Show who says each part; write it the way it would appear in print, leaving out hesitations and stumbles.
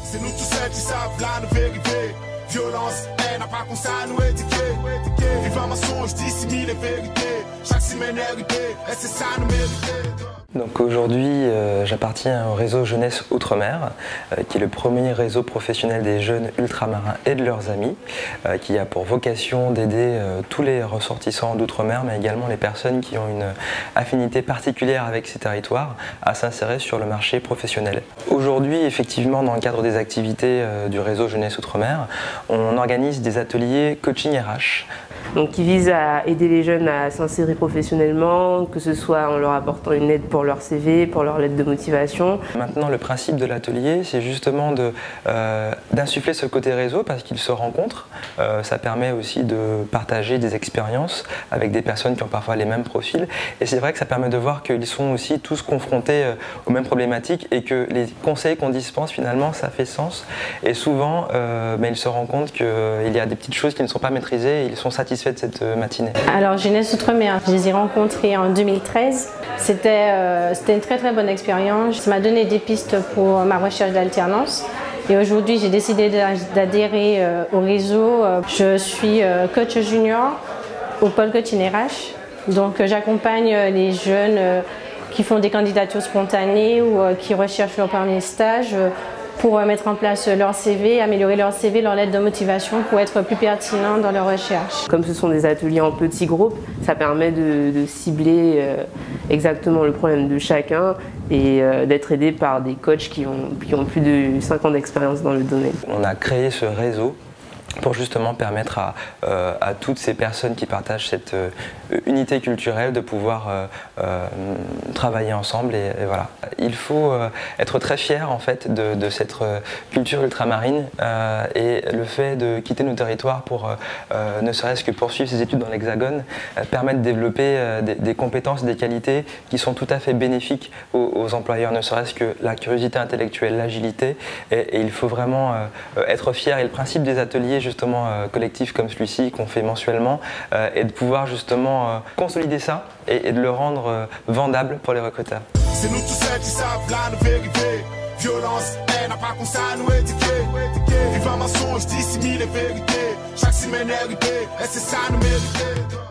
Speaker 1: C'est nous tous ceux qui savent la nous vérifier. Violence, haine, à pas qu'on ça nous éduquer. Vivre un mensonge, dissimule les vérités. Chaque semaine héritée, et c'est ça nous mériter.
Speaker 2: Donc aujourd'hui, j'appartiens au réseau Jeunesse Outre-mer, qui est le premier réseau professionnel des jeunes ultramarins et de leurs amis, qui a pour vocation d'aider tous les ressortissants d'Outre-mer, mais également les personnes qui ont une affinité particulière avec ces territoires, à s'insérer sur le marché professionnel. Aujourd'hui, effectivement, dans le cadre des activités du réseau Jeunesse Outre-mer, on organise des ateliers coaching RH.
Speaker 3: Donc, qui visent à aider les jeunes à s'insérer professionnellement, que ce soit en leur apportant une aide pour leur CV, pour leur lettre de motivation.
Speaker 2: Maintenant, le principe de l'atelier, c'est justement d'insuffler ce côté réseau parce qu'ils se rencontrent. Ça permet aussi de partager des expériences avec des personnes qui ont parfois les mêmes profils. Et c'est vrai que ça permet de voir qu'ils sont aussi tous confrontés aux mêmes problématiques et que les conseils qu'on dispense, finalement, ça fait sens. Et souvent, ils se rendent compte qu'il y a des petites choses qui ne sont pas maîtrisées et ils sont satisfaits de cette matinée.
Speaker 4: Alors, Jeunesse Outre-mer, je les ai rencontrés en 2013. C'était une très bonne expérience. Ça m'a donné des pistes pour ma recherche d'alternance. Et aujourd'hui, j'ai décidé d'adhérer au réseau. Je suis coach junior au pôle coaching RH. Donc, j'accompagne les jeunes qui font des candidatures spontanées ou qui recherchent leur premier stage pour mettre en place leur CV, améliorer leur CV, leur lettre de motivation pour être plus pertinents dans leur recherche.
Speaker 3: Comme ce sont des ateliers en petits groupes, ça permet de cibler exactement le problème de chacun et d'être aidé par des coachs qui ont plus de 5 ans d'expérience dans le domaine.
Speaker 2: On a créé ce réseau pour justement permettre à toutes ces personnes qui partagent cette unité culturelle de pouvoir travailler ensemble et voilà. Il faut être très fier en fait de cette culture ultramarine et le fait de quitter nos territoires pour ne serait-ce que poursuivre ses études dans l'Hexagone permet de développer des compétences, des qualités qui sont tout à fait bénéfiques aux employeurs, ne serait-ce que la curiosité intellectuelle, l'agilité et il faut vraiment être fier et le principe des ateliers justement collectifs comme celui-ci qu'on fait mensuellement et de pouvoir justement consolider ça et de le rendre vendable pour les recruteurs.
Speaker 1: C'est nous tous ceux qui savent la nous vérifier. Violence, haine, à pas qu'on ça nous éduquer. Vivre un mensonge, dissimule les vérités. Chaque semaine héritée, et c'est ça nous mériter.